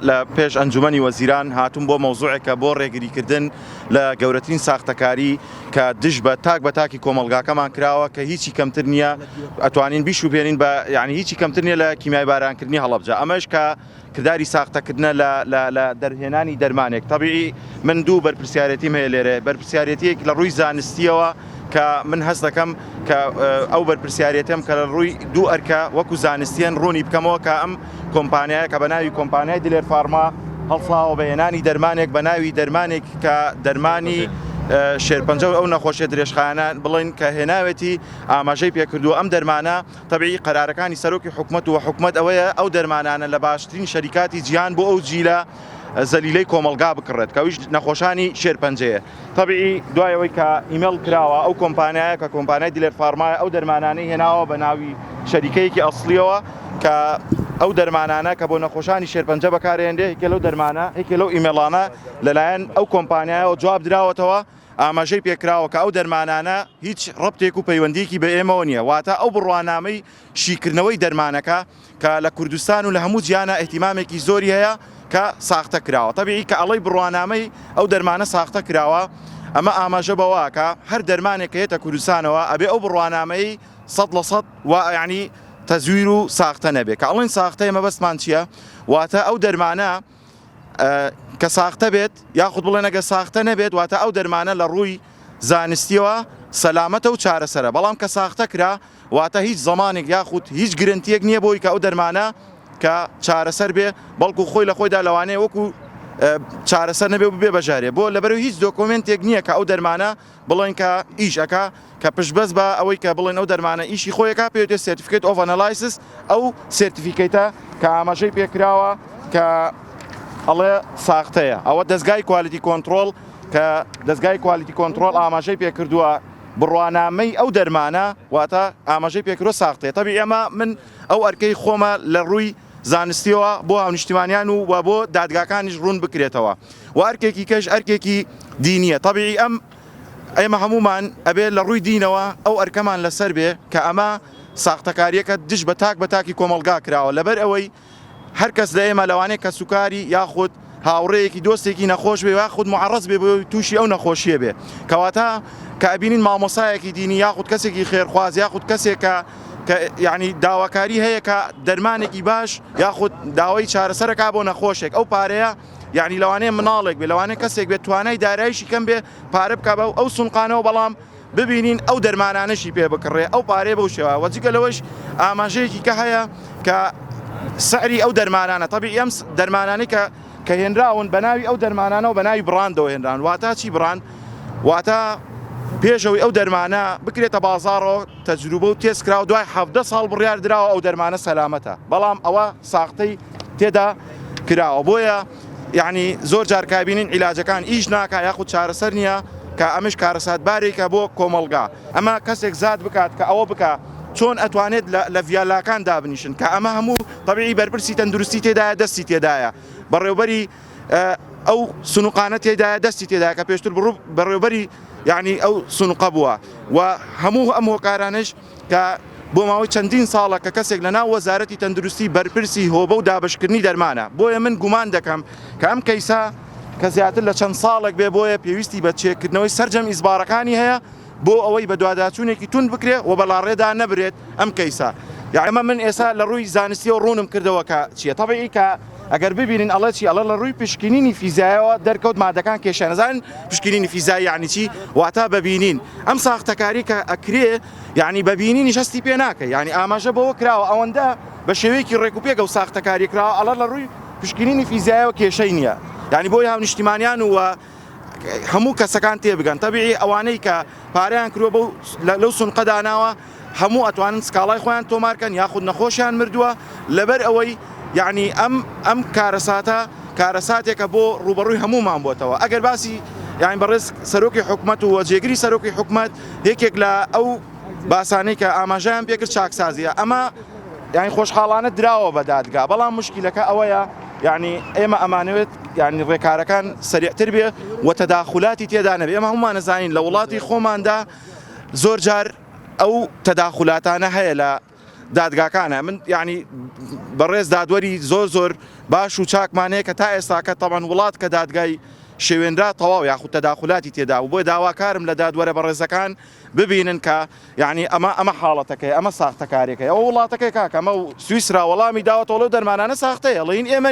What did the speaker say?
لە پێش ئەنجومەنی وەزیران هاتوون بۆ مەوزوعێکە بۆ ڕێگریکردن لە گەورەترین ساختەکاری کە دژ بە تاکی کۆمەلگاکەمان کراوە کە هیچی کەمتر نییە ئەتوانین بیشوبێنین بە یعنی هیچی کەمتر نییە لە کیمیای بارانکردنی هەڵەبجە ئەمەش کە کردداری ساختەکردنە لە دەرهێنانی دەرمانێک تەبیعی من دوو بەرپرسیارەتیم هەیە لێرە بەرپرسیارەتیەک لە ڕووی زانستیەوە کە من هەست دەکەم کە ئەو بەرپرسیارەتەم کە لە ڕووی دوو ئەرکە وەکو زانستیان ڕوونی بکەمەوە کە ئەم کۆمپانیایە کە بە ناوی کۆمپانیای دلێر فارما هەڵساوە بە هێنانی دەرمانێک بە ناوی دەرمانێک کە دەرمانی شێرپەنجە و ئەو نەخۆشیە درێژخانە بڵین کە هێناوێتی ئاماژەی پێکردو ئەم دەرمانە تەبیعی قەرارەکانی سەرۆکی حکومەت و حکومەت ئەوەیە ئەو دەرمانانە لە باشترین شەریکاتی جیهان بۆ ئەو جیلە زەلیلەی کۆمەلگا بکڕێت کە ئەویش نەخۆشانی شێرپەنجەیە تەبیعی دوایەوەی کە ئیمێل کراوە ئەو کۆمپانیایە کە کۆمپانیای دلێر فارمایە ئەو دەرمانانەی هێناوە بە ناوی شەریکەیەکی ئەسڵیەوە کە ئەو دەرمانانە کە بۆ نەخۆشانی شێرپەنجە بەکارهێنرێ هێکێ لەو دەرمانە هێکێ لەو ئیمێڵانە لەلایەن ئەو کۆمپانیایەوە جواب دراوەتەوە ئاماژەی پێکراوە کە ئەو دەرمانانە هیچ ڕەبتێک و پەیوەندیکی بە ئێمەوە نییە واتە ئەو بڕوانامەی شیکردنەوەی دەرمانەکە کە لە کوردستان و لە هەموو جیانە ئەحتیمامێکی زۆری هەیە کە ساختە کراوە تەبیعی کە ئەڵەی بڕوانامەی ئەو دەرمانە ساختە کراوە ئەمە ئاماژە بەوە کە هەر دەرمانێک هێتە کوردستانەوە ئەبێ ئەو بڕوانامەی 100% یعنی تەزویر و ساختە نەبێ کە ئەڵێن ساختە ئێمە بەسمان چییە واتە ئەو دەرمانە کە ساختە بێت یاخود بڵێن ئەگە ساختە نەبێت واتە ئەو دەرمانە لە ڕووی زانستیەوە سەلامەتە و چارەسەرە بەڵام کە ساختە کرا واتە هیچ زەمانێک یاخود هیچ گرنتیەک نییە بۆی کە ئەو دەرمانە کە چارەسەر بێ بەڵکو خۆی لە خۆیدا لەوانەیە وەکو چارەسەر نەبێ بێ بەژارێ بۆ لەبەرەوەی هیچ دۆکۆمنتێک نییە کە ئەو دەرمانە بڵێن کە ئیشەکە کە پشتبەست بە ئەوەی کە بڵێن ئەو دەرمانە ئیشی خۆیەکە پێوتێت سرتیفیکیت ئۆف ئەنالایسیس ئەو سرتیفیکیتە کە ئاماژەی پێکراوە کە ئەڵێ ساختەیە ئەوە دەستگای کوالیتی کۆنتترۆل کە دەستگای کوالیتی کۆنتترۆل ئاماژەی پێکردووە بڕوانامەی ئەو دەرمانە واتە ئاماژەی پێکردوە ساختەیە تەبی ئێمە من ئەو ئەرکەی خۆمە لە ڕووی زانستیەوە بۆ هاونیشتیمانیان و بۆ دادگاکانیش ڕوون بکرێتەوە و ئەرکێکی کەش ئەرکێکی دینیە تەبیعی ئێمە هەمومان ئەبێ لە ڕووی دینەوە ئەو ئەرکەمان لەسەر بێ کە ئەمە ساختەکاریەکە دژ بە تاکی کۆمەلگا کراوە لەبەر ئەوەی هەر کەس لە ئێمە لەوانەیە کە سوکاری یاخود هاوڕەیەکی دۆستێکی نەخۆش بێ یاخود معڕەز بێ بۆ تووشی ئەو نەخۆشیە بێ کەواتە کە ئەبینین مامۆسایەکی دینی یاخود کەسێکی خێرخواز یاخود کەسێکە کە یعنی داواکاری هەیە کە دەرمانێکی باش یاخود داوای چارەسەرەکە بۆ نەخۆشێک ئەو پارەیە یعنی لەوانەیە مناڵێک بێ لەوانەیە کەسێک بێت توانای دارایشی کەم بێ پارە بکە بە ئەو سونقانەوە بەڵام ببینین ئەو دەرمانانەشی پێ بکڕێ ئەو پارێ بەو شێوە وەجگە لەوەش ئاماژەیەکی کە هەیە کە سعری ئەو دەرمانانە تەبیعی ئەم دەرمانانەی کە هێنراون بە ناوی ئەو دەرمانانە و بە ناوی بڕاندەوە هێنران واتە چی بڕاند واتە پێشەوەی ئەو دەرمانە بکرێتە بازاڕەوە تەجروبە و تێسکرا و دوای 17 ساڵ بڕیار درراوە ئەو دەرمانە سەلامەتە بەڵام ئەوە ساختەی تێدا کراوە بۆیە یعنی زۆر جار کابینین عیلاجەکان ئیش ناکە یاخود چارەسەر نییە کە ئەمش کارەساتبارێکە بۆ کۆمەلگا ئەمە کەسێک زاد بکات کە ئەوە بکە چۆن ئەتوانێت لە ڤیالاکان دابنیشن کە ئەمە هەموو تەبیعی بەرپرسی تەندروستی تێدایە دەستی تێدایە بەڕێوەبەری ئەو سنوقانە تێدایە دەستی تێدایە کە پێشتر بەڕێوەبەری یعنی ئەو سنوقە بووە و هەموو ئەم هۆکارانش کە بۆ ماوەی چەندین ساڵە کە کەسێک لە ناو وەزارەتی تەندروستی بەرپرسی هۆبە و دابشکردنی دەرمانە بۆیە من گومان دەکەم کە ئەم کەیسا کە زیاتر لە چەند ساڵێک بێ بۆیە پێویستی بە چێکردنەوەی سەرجەم ئیزبارەکانی هەیە بۆ ئەوەی بە دواداچوونێکی تون بکرێ و بەڵاڕێدا نەبرێت ئەم کەیسا یعنی ئەمە من ئێستا لە ڕووی زانستیەوە ڕوونم کردەوە کە چییە تەبیعی کە ئەگەر ببینین ئەڵە چی ئەڵە لە ڕووی پشکنینی فیزیایەوە دەرکەوت مادەکان کێشانەزان پشکنینی فیزای یعنی چی واتە ببینین ئەم ساختەکاری کە ئەکرێ یعنی ببینینی شەستی پێ ناکە یعنی ئاماژە بەوە کراوە ئەوەندە بە شێوەیەکی ڕێکوپێکە و ساختەکاری کراوە ئەڵە لە ڕووی پشکنینی فیزیایەوە کێشەی نییە یعنی بۆی هاونیشتیمانیان و هەموو کەسەکان تێبگەن تەبیعی ئەوانەی کە پارەیان کرووە بەو لەو سونقەداناوە هەموو ئەتوانن سکاڵای خۆیان تۆمارکەن یاخود نەخۆشیان مردووە لەبەر ئەوەی یعنی ئەم کارەساتێکە بۆ ڕوبەڕووی هەمومان بۆتەوە ئەگەر باسی یعنی بەڕێز سەرۆکی حکومەت و وەجێگری سەرۆکی حکومەت یەکێک لە ئەو باسانەی کە ئاماژەیان پێکرد چاکسازیە ئەمە یعنی خۆشحاڵانە دراوە بە دادگا بەڵام مشکلەکە ئەوەیە یعنی ئێمە ئەمانەوێت یعنی ڕێکارەکان سەریعتر بێ و تەداخولاتی تێدا نەبێ ئێمە هەمومان نەزانین لە وڵاتی خۆماندا زۆر جار ئەو تەداخولاتانە هەیە دادگاکانە من یعنی بەڕێز دادوەری زۆر باش و چاکمانەیە کە تا ئێستاکە تەمان وڵات کە دادگای شێوێنرا تەواو یاخود تەداخلاتی تێدا و بۆ داواکارم لە دادوەرە بەڕێزەکان ببینن کە یعنی ئەمە حاڵەتەکەی ئەمە ساختەکارێکەکە ئەو وڵاتەکەی کاکە ئەمە سویسرا وەڵامی داوەتەوە لەو دەرمانانە ساختەیە ئەڵێن ئێمە